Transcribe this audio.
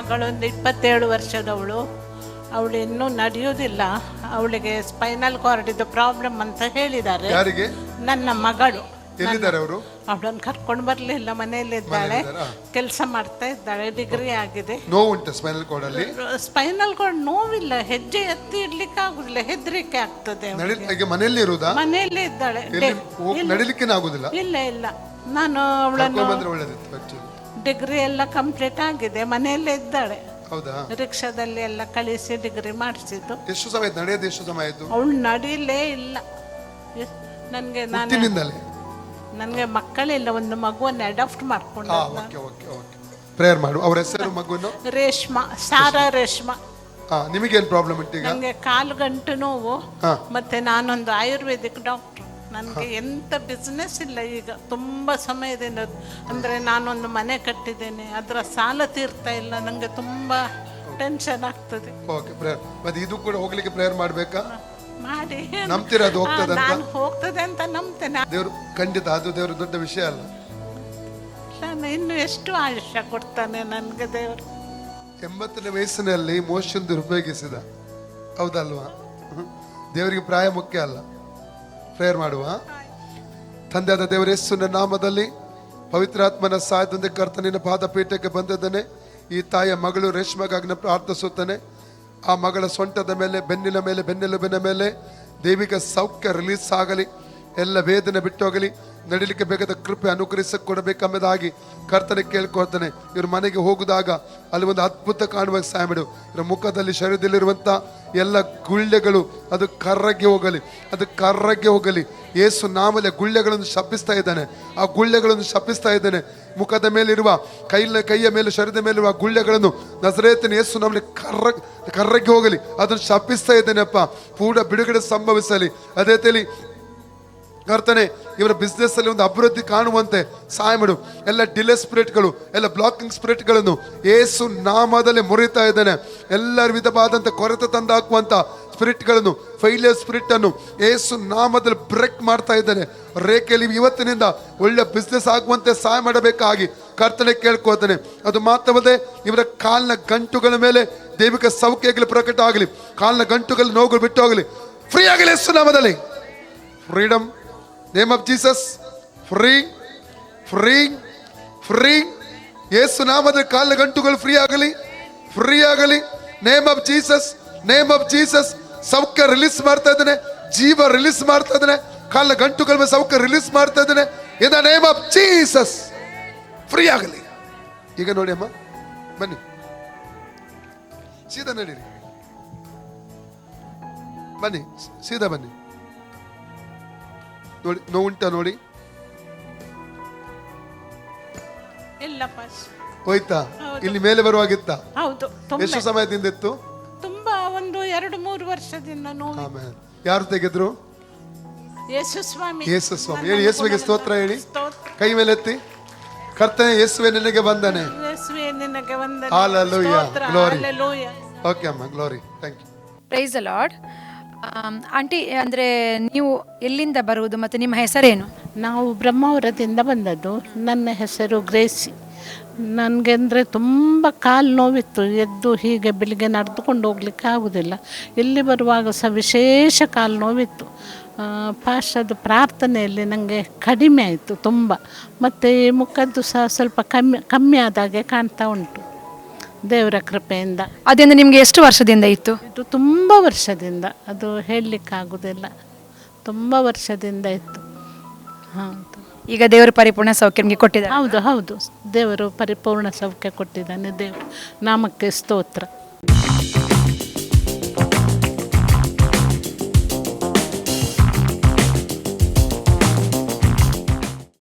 ಮಗಳೊಂದು 27 ವರ್ಷದವಳು. ಅವಳು ಇನ್ನೂ ನಡೆಯೋದಿಲ್ಲ. ಅವಳಿಗೆ ಸ್ಪೈನಲ್ ಕಾರ್ಡಿದ್ದು ಪ್ರಾಬ್ಲಮ್ ಅಂತ ಹೇಳಿದ್ದಾರೆ. ಯಾರಿಗೆ? ನನ್ನ ಮಗಳು. ಎಲ್ಲಿದ್ದಾರೆ ಅವರು? ಅವಳನ್ನು ಕರ್ಕೊಂಡು ಬರಲಿಲ್ಲ, ಮನೆಯಲ್ಲಿದ್ದಾಳೆ, ಕೆಲಸ ಮಾಡ್ತಾ ಇದ್ದಾಳೆ, ಡಿಗ್ರಿ ಆಗಿದೆ. ನೋವುಂಟು ಸ್ಪೈನಲ್ ಕಾರ್ಡ್ ಅಲ್ಲಿ? ಸ್ಪೈನಲ್ ಕಾರ್ಡ್ ನೋವಿಲ್ಲ, ಹೆಜ್ಜೆ ಎತ್ತಿ ಇಡ್ಲಿಕ್ಕೆ ಆಗುದಿಲ್ಲ, ಹೆದರಿಕೆ ಆಗ್ತದೆ. ಮನೆಯಲ್ಲಿ ಇರುವುದಾ? ಮನೆಯಲ್ಲೇ ಇದ್ದಾಳೆ, ನಡಿಲಿಕ್ಕೆ ಆಗುದಿಲ್ಲ. ಇಲ್ಲ ಇಲ್ಲ, ನಾನು ಅವಳನ್ನು ಡಿಗ್ರಿ ಎಲ್ಲ ಕಂಪ್ಲೀಟ್ ಆಗಿದೆ, ಮನೆಯಲ್ಲೇ ಇದ್ದಾಳೆ. ಹೌದಾ? ರಿಕ್ಷಾದಲ್ಲಿ ಎಲ್ಲ ಕಳಿಸಿ ಡಿಗ್ರಿ ಮಾಡಿಸಿದ್ದು. ಎಷ್ಟು ಸಮಯ ನಡೆಯೋದು? ಎಷ್ಟು ಸಮಯ ಆಯ್ತು? ಅವಳು ನಡೀಲೇ ಇಲ್ಲ. ನನಗೆ ಮಕ್ಕಳಿಲ್ಲ, ಒಂದು ಮಗುವನ್ನು ಅಡಾಪ್ಟ್ ಮಾಡ್ಕೊಂಡು. ಪ್ರೇಯರ್ ಮಾಡು. ಅವ್ರ ಹೆಸರು ಮಗುವನ್ನು? ರೇಷ್ಮಾ, ಸಾರಾ ರೇಷ್ಮಾ. ನಿಮಗೇನು ಪ್ರಾಬ್ಲಮ್ ಉಂಟು ಈಗ? ನನಗೆ ಕಾಲು ಗಂಟು ನೋವು, ಮತ್ತೆ ನಾನೊಂದು ಆಯುರ್ವೇದಿಕ್ ಡಾಕ್ಟರ್. ನನಗೆ ಎಂತ ಬಿಸ್ನೆಸ್ ಇಲ್ಲ ಈಗ, ತುಂಬ ಸಮಯದಿಂದ. ಅಂದರೆ ನಾನೊಂದು ಮನೆ ಕಟ್ಟಿದ್ದೇನೆ, ಅದರ ಸಾಲ ತೀರ್ತಾ ಇಲ್ಲ, ನನಗೆ ತುಂಬ ಟೆನ್ಷನ್ ಆಗ್ತದೆ. ಮತ್ತೆ ಇದು ಕೂಡ ಹೋಗ್ಲಿಕ್ಕೆ ಪ್ರೇಯರ್ ಮಾಡಬೇಕಾ? ಮಾಡಿ. ನಂಬ್ತೀರಾ ಅದು ಹೋಗ್ತದೆ ಅಂತ? ನಾನು ಹೋಗ್ತದೆ ಅಂತ ನಂಬ್ತೇನೆ. ದೇವರು ಖಂಡಿತ, ಅದು ದೇವರು ದೊಡ್ಡ ವಿಷಯ ಅಲ್ಲ. ನಾನು ಇನ್ನು ಎಷ್ಟು ಆಯುಷ್ಯ ಕೊಡ್ತಾನೆ ನನಗೆ ದೇವರು. 80ನೇ ವಯಸ್ಸಿನಲ್ಲಿ ಮೋಶಂದು ಉಪಯೋಗಿಸಿದ, ಹೌದಲ್ವಾ? ದೇವರಿಗೆ ಪ್ರಾಯ ಮುಖ್ಯ ಅಲ್ಲ. ಪ್ರೇಯರ್ ಮಾಡುವ. ತಂದೆಯಾದ ದೇವರ ಯೇಸುವಿನ ನಾಮದಲ್ಲಿ ಪವಿತ್ರಾತ್ಮನ ಸಹಾಯದೊಂದಿಗೆ ಕರ್ತನಿನ ಪಾದಪೀಠಕ್ಕೆ ಬಂದಿದ್ದಾನೆ. ಈ ತಾಯಿಯ ಮಗಳು ರೇಷ್ಮೆಗಾಗಿ ನಾನು ಪ್ರಾರ್ಥಿಸುತ್ತಾನೆ. ಆ ಮಗಳ ಸೊಂಟದ ಮೇಲೆ, ಬೆನ್ನಿನ ಮೇಲೆ, ಬೆನ್ನೆಲುಬಿನ ಮೇಲೆ ದೈವಿಕ ಸೌಖ್ಯ ರಿಲೀಸ್ ಆಗಲಿ, ಎಲ್ಲ ವೇದನೆ ಬಿಟ್ಟೋಗಲಿ, ನಡಿಲಿಕ್ಕೆ ಬೇಕಾದ ಕೃಪೆ ಅನುಗ್ರಹಿಸಿಕೊಡಬೇಕೆಂಬುದಾಗಿ ಕರ್ತನೆ ಕೇಳ್ಕೊಳ್ತಾನೆ. ಇವ್ರ ಮನೆಗೆ ಹೋಗುದಾಗ ಅಲ್ಲಿ ಒಂದು ಅದ್ಭುತ ಕಾಣುವ ಸಹಾಯ ಮಾಡು. ಇವರ ಮುಖದಲ್ಲಿ, ಶರೀರದಲ್ಲಿರುವಂಥ ಎಲ್ಲ ಗುಳ್ಳೆಗಳು ಅದು ಕರ್ರಗೆ ಹೋಗಲಿ, ಅದು ಕರ್ರಗೆ ಹೋಗಲಿ. ಯೇಸು ನಾಮಲೆ ಗುಳ್ಳೆಗಳನ್ನು ಶಪಿಸ್ತಾ ಇದ್ದಾನೆ, ಆ ಗುಳ್ಳೆಗಳನ್ನು ಶಪಿಸ್ತಾ ಇದ್ದಾನೆ. ಮುಖದ ಮೇಲಿರುವ, ಕೈಯ ಮೇಲೆ, ಶರೀರದ ಮೇಲಿರುವ ಗುಳ್ಳೆಗಳನ್ನು ನಜರೇತಿನ ಯೇಸು ನಾಮಲೆ ಕರ್ರಗೆ ಹೋಗಲಿ, ಅದನ್ನು ಶಪಿಸ್ತಾ ಇದ್ದೇನೆಪ್ಪ. ಪೂರ್ಣ ಬಿಡುಗಡೆ ಸಂಭವಿಸಲಿ. ಅದೇ ತೇಲಿ ಕರ್ತನೆ ಇವರ ಬಿಸ್ನೆಸ್ ಅಲ್ಲಿ ಒಂದು ಅಭಿವೃದ್ಧಿ ಕಾಣುವಂತೆ ಸಹಾಯ ಮಾಡು. ಎಲ್ಲ ಡಿಲೇ ಸ್ಪಿರಿಟ್ಗಳು, ಎಲ್ಲ ಬ್ಲಾಕಿಂಗ್ ಸ್ಪಿರಿಟ್ಗಳನ್ನು ಯೇಸು ನಾಮದಲ್ಲಿ ಮುರಿತಾ ಇದ್ದಾನೆ. ಎಲ್ಲ ವಿಧವಾದಂಥ ಕೊರತೆ ತಂದು ಹಾಕುವಂಥ ಸ್ಪಿರಿಟ್ಗಳನ್ನು, ಫೈಲಿಯರ್ ಸ್ಪಿರಿಟ್ ಅನ್ನು ಯೇಸು ನಾಮದಲ್ಲಿ ಬ್ರೇಕ್ ಮಾಡ್ತಾ ಇದ್ದಾನೆ. ರೇಖೆಯಲ್ಲಿ ಇವತ್ತಿನಿಂದ ಒಳ್ಳೆ ಬಿಸ್ನೆಸ್ ಆಗುವಂತೆ ಸಹಾಯ ಮಾಡಬೇಕಾಗಿ ಕರ್ತನೆ ಕೇಳ್ಕೋತಾನೆ. ಅದು ಮಾತ್ರವಲ್ಲದೆ ಇವರ ಕಾಲಿನ ಗಂಟುಗಳ ಮೇಲೆ ದೈವಿಕ ಸೌಖ್ಯಗಳು ಪ್ರಕಟ ಆಗಲಿ, ಕಾಲಿನ ಗಂಟುಗಳ ನೋವುಗಳು ಬಿಟ್ಟು ಹೋಗಲಿ, ಫ್ರೀ ಆಗಲಿ ಯೇಸು ನಾಮದಲ್ಲಿ. Freedom, name of Jesus. Free free free. Yesu ನಾಮದ ಕಾಲಿನ ಗಂಟುಗಳು ಫ್ರೀ ಆಗಲಿ, ಫ್ರೀ ಆಗಲಿ. Name of Jesus, name of Jesus. ಸೌಖ್ಯ ರಿಲೀಸ್ ಮಾಡ್ತಾ ಇದ್ದಾನೆ, ಜೀವ ರಿಲೀಸ್ ಮಾಡ್ತಾ ಇದ್ದಾನೆ, ಕಾಲಿನ ಗಂಟುಗಳ ಮೇಲೆ ಸೌಖ್ಯ ರಿಲೀಸ್ ಮಾಡ್ತಾ ಇದ್ದಾನೆ. In the name of Jesus free ಆಗಲಿ. ಈಗ ನೋಡಿ ಅಮ್ಮ, ಬನ್ನಿ, ಸೀದಾ ನಡೀರಿ, ಬನ್ನಿ, ಸೀದಾ ಬನ್ನಿ. ನೋಡಿ, ನೋವುಂಟ ನೋಡಿ? ಹೋಯ್ತಾ? ಇಲ್ಲಿ ಮೇಲೆ ಬರುವಾಗಿತ್ತ? ಹೌದು. ಎಷ್ಟು ಸಮಯದಿಂದ ಇತ್ತು? ತುಂಬಾ, ಒಂದು 2-3 ವರ್ಷದಿಂದ ನೋವು. ಯಾರು ತೆಗೆದ್ರು? ಯೇಸು ಸ್ವಾಮಿ. ಯೇಸು ಸ್ವಾಮಿ. ಹೇಳಿ ಯೇಸುವಿಗೆ ಸ್ತೋತ್ರ ಹೇಳಿ, ಕೈ ಮೇಲೆ ಎತ್ತಿ. ಕರ್ತನೆ ಯೇಸುವೆ ನಿನಗೆ ವಂದನೆ. ಯೇಸುವೆ ನಿನಗೆ ವಂದನೆ. Hallelujah, glory. ಹಲ್ಲೆಲೂಯಾ. ಓಕೆ ಅಮ್ಮ, glory. Thank you. Praise the lord. Aunty, ಅಂದರೆ ನೀವು ಎಲ್ಲಿಂದ ಬರುವುದು ಮತ್ತು ನಿಮ್ಮ ಹೆಸರೇನು? ನಾವು ಬ್ರಹ್ಮಾವರದಿಂದ ಬಂದದ್ದು. ನನ್ನ ಹೆಸರು ಗ್ರೇಸಿ. ನನಗೆ ಅಂದರೆ ತುಂಬ ಕಾಲು ನೋವಿತ್ತು, ಎದ್ದು ಹೀಗೆ ಬೆಳಿಗ್ಗೆ ನಡೆದುಕೊಂಡು ಹೋಗ್ಲಿಕ್ಕೆ ಆಗೋದಿಲ್ಲ. ಇಲ್ಲಿ ಬರುವಾಗ ಸಹ ವಿಶೇಷ ಕಾಲು ನೋವಿತ್ತು. ಪಾಶ್ರದ ಪ್ರಾರ್ಥನೆಯಲ್ಲಿ ನನಗೆ ಕಡಿಮೆ ಆಯಿತು ತುಂಬ. ಮತ್ತು ಮುಖದ್ದು ಸಹ ಸ್ವಲ್ಪ ಕಮ್ಮಿ ಆದಾಗೆ ಕಾಣ್ತಾ ಉಂಟು ದೇವರ ಕೃಪೆಯಿಂದ. ಅದರಿಂದ ನಿಮಗೆ ಎಷ್ಟು ವರ್ಷದಿಂದ ಇತ್ತು? ಇದು ತುಂಬ ವರ್ಷದಿಂದ, ಅದು ಹೇಳಲಿಕ್ಕಾಗೋದಿಲ್ಲ, ತುಂಬ ವರ್ಷದಿಂದ ಇತ್ತು. ಹೌದು. ಈಗ ದೇವರು ಪರಿಪೂರ್ಣ ಸೌಖ್ಯ ನಿಮಗೆ ಕೊಟ್ಟಿದ್ದಾರೆ? ಹೌದು ಹೌದು, ದೇವರು ಪರಿಪೂರ್ಣ ಸೌಖ್ಯ ಕೊಟ್ಟಿದ್ದಾನೆ. ದೇವರು ನಾಮಕ್ಕೆ ಸ್ತೋತ್ರ.